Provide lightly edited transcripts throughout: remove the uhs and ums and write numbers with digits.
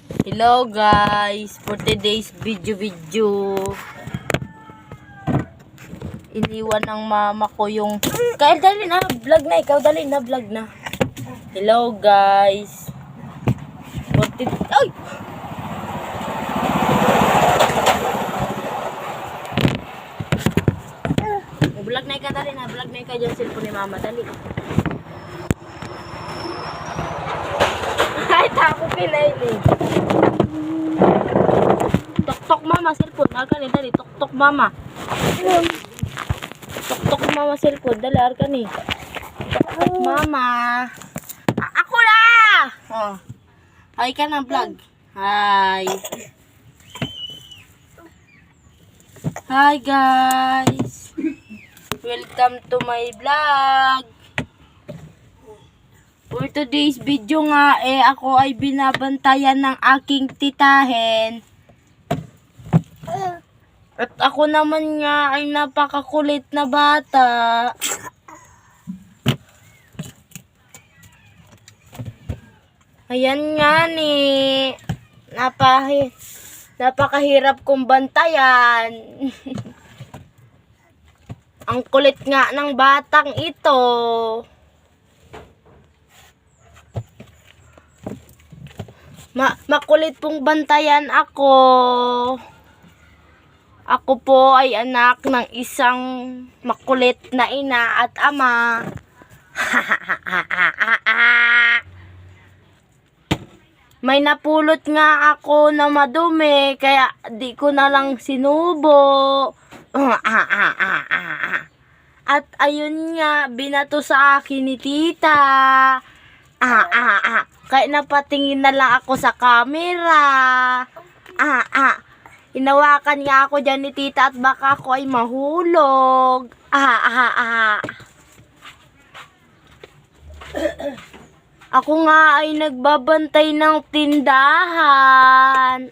Hello guys, for today's video. Iniwan ng mama ko yung... Kail, dali na, vlog na. Ikaw, dali na, vlog na. Hello guys. Ay! Vlog na ikaw, dali na. Vlog na ikaw dyan cellphone ni mama, dali. Ay, tako pinay. Tok mama cellphone, arkan ni dali. Tok mama. Tok mama cellphone, dali arkan ni. Tok mama. Ako na. Oh. Hi ka na vlog. Hi. Hi guys. Welcome to my vlog. For today's video nga ako ay binabantayan ng aking titahin. At ako naman nga ay napakakulit na bata. Ayan nga ni. Napakahirap kong bantayan. Ang kulit nga ng batang ito. Makulit pong bantayan ako. Ako po ay anak ng isang makulit na ina at ama. May napulot nga ako na madumi, kaya di ko na lang sinubo. At ayun nga, binato sa akin ni tita. Kaya napatingin na lang ako sa camera. Hinawakan nga ako dyan ni tita at baka ako ay mahulog. Ako nga ay nagbabantay ng tindahan.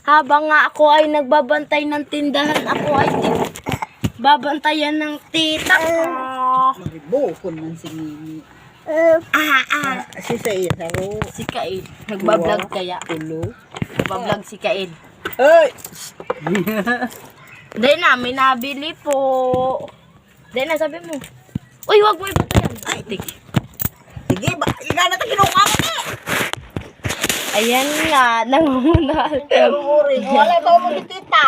Habang nga ako ay nagbabantay ng tindahan, ako ay babantayan ng tita ko. Maribukon man si Mimi. Si Said, haro. Si Kain. Nagbablog kaya. Tulo. Nagbablog si Kain. Ay! Dahil na, may nabili po. Dahil na, sabi mo. Uy, wag mo ibatayan. Ay, Sige, ikaw na ito kinuha mo eh! ayan nga, nangungunan. Wala ito mo kitita.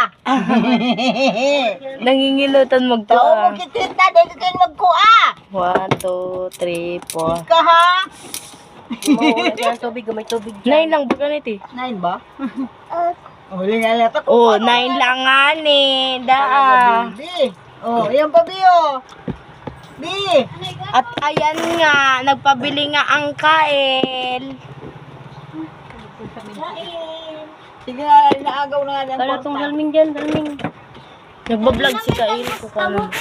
Nangingilutan Ito mo magtuwa. kitita, dahil ka kayo magkuha. 1, 2, 3, 4. Ika ha? May tubig, may tubig. 9 lang, baga nito eh. 9 ba? Huli nga lang ito. Oh, 9 lang nga ni. Daa. Bi. Oh, ayan pa Bi oh. Bi. At ayan nga, nagpabili nga ang Kael. Sige nga, inaagaw na nga ng Kala itong dalming dyan, dalming. Nagbablog si Kael. Kukano.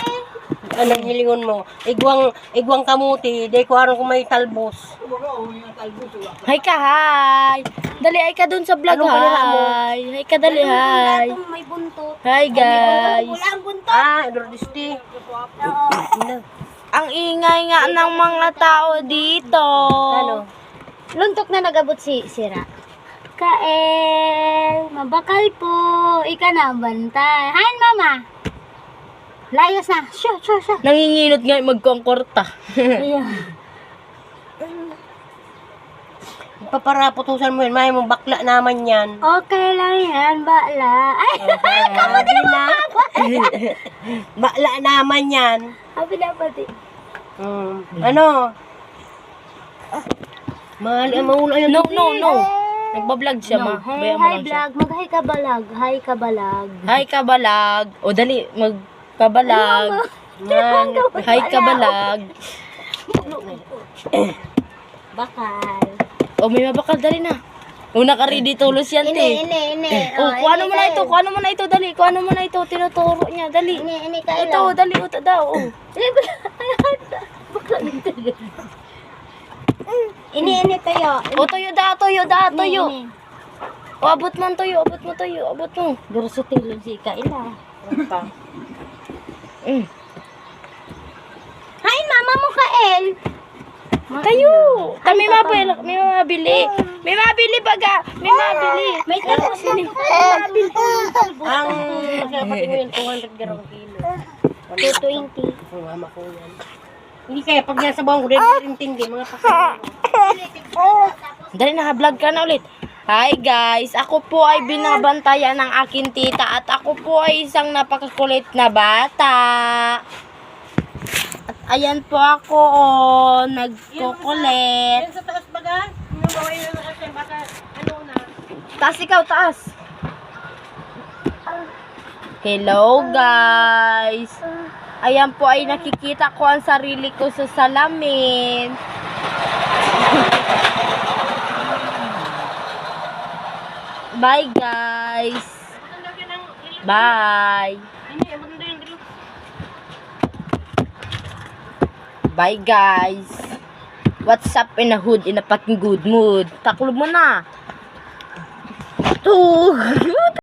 Anong hilingon mo? Igwang kamuti, di ko aron kung may talbos. Hi ka, hi. Dali, ay ka dun sa vlog, Anong kanila mo? hi. Hi ka, dali, hi. May buntot. Hi, guys. Dordisti. Ang ingay nga ng mga tao dito. Ano? Luntok na nagabot si Sira. Kael, mabakal po. Ika na bantay. Hain, mama. Layas na. Shoo. Nanginginot nga magkongkorta. Ayun. Paparaputusan mo yun, may mong bakla naman yan. Okay lang yan, bakla. Ay, Kamuti na. Bakla naman yan. habi na pati. Ano? Mahal, maula yan. No. Nagbablog siya, ma. Bayan mo Hi, lang siya. vlog. Mag-hi ka balag. Hi ka balag. Hi ka, balag. O, dali, magkabalag. Hi ka, balag. Bakal. O, may mabakal, dali na. O, naka-ready tulos yan, te. Ini. O, kuha mo na ito, dali. Kuha mo na ito, tinuturo niya, dali. Ini ka Ito, dali, ito daw. O. Ini tayo. O, tuyo da. Ini. O, abot mo, tuyo. Garo sa tilong si Kaila. Mm. Hi, mama mo, Kael. Tayo! May mabili. May mabili. May mabili baga. May mabili. May talbos na po. Ang dapat mo yun, 200 garong kilo. 220. Ang ama ko yan. Hindi kaya pag nasa bawang ko, rin tindi, mga pasal. Dali, naka-vlog ka na ulit. Hi guys, ako po ay binabantayan ng aking tita at ako po ay isang napakakulit na bata. At ayan po ako, nagkukulit. Yan sa taas baga, yung gawin na kasi baka ano na. Taas ikaw, taas. Hello guys. Ayan po ay nakikita ko ang sarili ko sa salamin. Bye guys. Bye. Bye guys. What's up in a hood in a fucking good mood? Taklob mo na.